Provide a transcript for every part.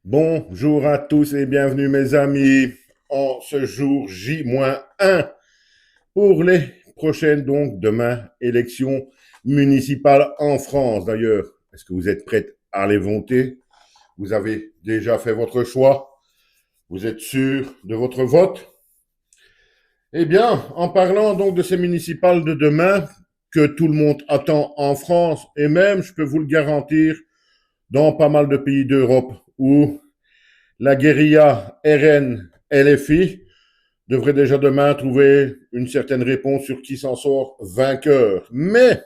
Bonjour à tous et bienvenue mes amis en ce jour J-1 pour les prochaines, donc demain, élections municipales en France. D'ailleurs, est-ce que vous êtes prêts à aller voter? Vous avez déjà fait votre choix? Vous êtes sûr de votre vote? Eh bien, en parlant donc de ces municipales de demain que tout le monde attend en France et même, je peux vous le garantir, dans pas mal de pays d'Europe où la guérilla RN-LFI devrait déjà demain trouver une certaine réponse sur qui s'en sort vainqueur. Mais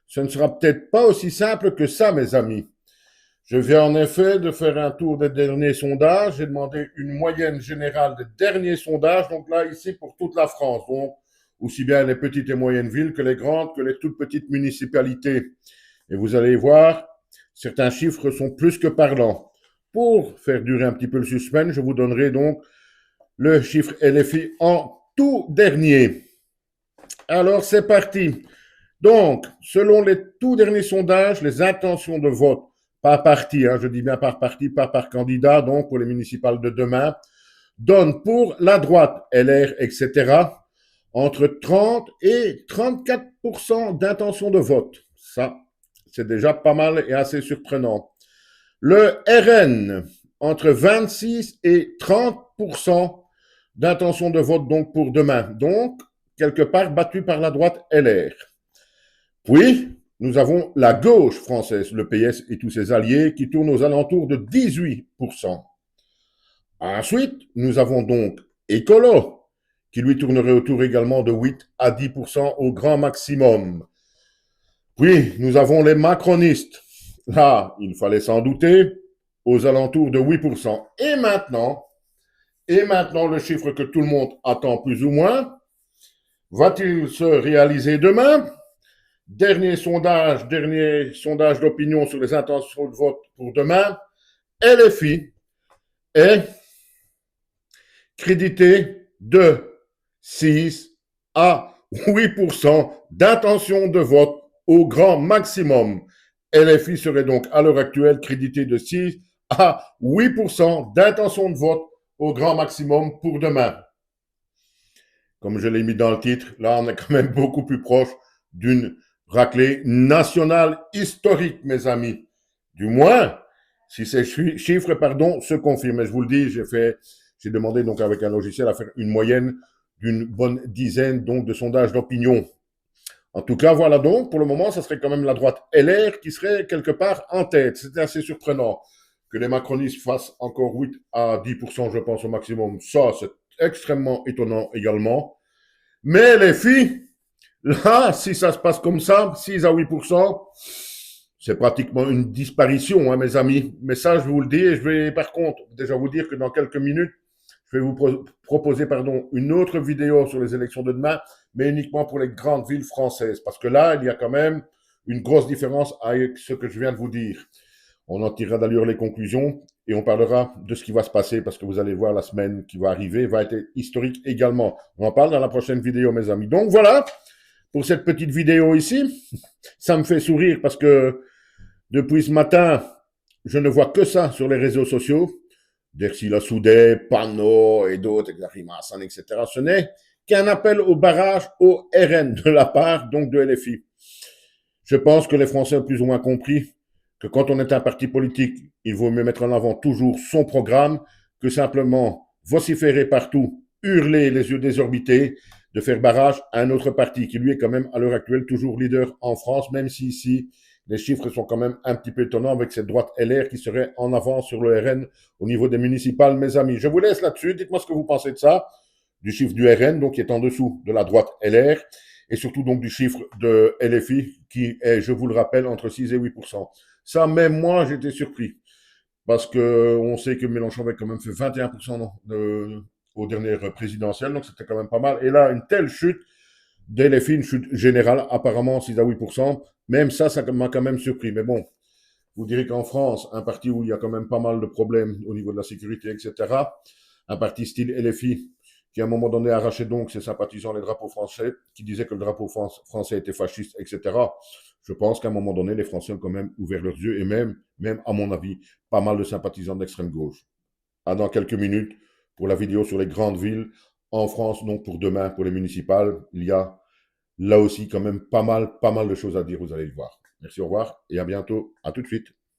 ce ne sera peut-être pas aussi simple que ça, mes amis. Je viens en effet de faire un tour des derniers sondages. J'ai demandé une moyenne générale des derniers sondages. Donc là, ici, pour toute la France. Donc, aussi bien les petites et moyennes villes que les grandes, que les toutes petites municipalités. Et vous allez voir, certains chiffres sont plus que parlants. Pour faire durer un petit peu le suspense, je vous donnerai donc le chiffre LFI en tout dernier. Alors, c'est parti. Donc, selon les tout derniers sondages, les intentions de vote par parti, je dis bien par parti, pas par candidat, donc pour les municipales de demain, donnent pour la droite, LR, etc., entre 30 et 34% d'intention de vote. Ça, c'est déjà pas mal et assez surprenant. Le RN, entre 26 et 30% d'intention de vote donc pour demain. Donc, quelque part battu par la droite LR. Puis, nous avons la gauche française, le PS et tous ses alliés, qui tournent aux alentours de 18%. Ensuite, nous avons donc Écolo, qui lui tournerait autour également de 8 à 10% au grand maximum. Puis, nous avons les macronistes. Là, il fallait s'en douter, aux alentours de 8%. Et maintenant, le chiffre que tout le monde attend plus ou moins, va-t-il se réaliser demain? Dernier sondage d'opinion sur les intentions de vote pour demain. LFI est crédité de 6 à 8% d'intention de vote au grand maximum. LFI serait donc à l'heure actuelle crédité de 6 à 8% d'intention de vote au grand maximum pour demain. Comme je l'ai mis dans le titre, là on est quand même beaucoup plus proche d'une raclée nationale historique, mes amis. Du moins, si ces chiffres se confirment. Et je vous le dis, j'ai demandé donc avec un logiciel à faire une moyenne d'une bonne dizaine donc de sondages d'opinion. En tout cas, voilà donc, pour le moment, ça serait quand même la droite LR qui serait quelque part en tête. C'était assez surprenant que les macronistes fassent encore 8 à 10%, je pense, au maximum. Ça, c'est extrêmement étonnant également. Mais les filles, là, si ça se passe comme ça, 6 à 8%, c'est pratiquement une disparition, mes amis. Mais ça, je vous le dis, et je vais par contre déjà vous dire que dans quelques minutes, je vais vous proposer une autre vidéo sur les élections de demain, mais uniquement pour les grandes villes françaises. Parce que là, il y a quand même une grosse différence avec ce que je viens de vous dire. On en tirera d'ailleurs les conclusions et on parlera de ce qui va se passer parce que vous allez voir la semaine qui va arriver va être historique également. On en parle dans la prochaine vidéo, mes amis. Donc voilà pour cette petite vidéo ici. Ça me fait sourire parce que depuis ce matin, je ne vois que ça sur les réseaux sociaux. Dercy Soudet, Panot et d'autres, etc. Ce n'est qu'un appel au barrage au RN de la part donc de LFI. Je pense que les Français ont plus ou moins compris que quand on est un parti politique, il vaut mieux mettre en avant toujours son programme que simplement vociférer partout, hurler les yeux désorbités, de faire barrage à un autre parti qui lui est quand même à l'heure actuelle toujours leader en France, même si ici les chiffres sont quand même un petit peu étonnants avec cette droite LR qui serait en avance sur le RN au niveau des municipales, mes amis. Je vous laisse là-dessus, dites-moi ce que vous pensez de ça, du chiffre du RN, donc qui est en dessous de la droite LR, et surtout donc du chiffre de LFI qui est, je vous le rappelle, entre 6 et 8%. Ça, même moi, j'étais surpris. Parce qu'on sait que Mélenchon avait quand même fait 21% aux dernières présidentielles, donc c'était quand même pas mal. Et là, une telle chute dès les filles, une chute générale, apparemment 6 à 8%, même ça m'a quand même surpris. Mais bon, vous direz qu'en France, un parti où il y a quand même pas mal de problèmes au niveau de la sécurité, etc., un parti style LFI, qui à un moment donné arrachait donc ses sympathisants les drapeaux français, qui disaient que le drapeau français était fasciste, etc., je pense qu'à un moment donné, les Français ont quand même ouvert leurs yeux et même à mon avis, pas mal de sympathisants d'extrême gauche. À dans quelques minutes pour la vidéo sur les grandes villes. En France, donc pour demain, pour les municipales, il y a là aussi quand même pas mal de choses à dire, vous allez le voir. Merci, au revoir et à bientôt. À tout de suite.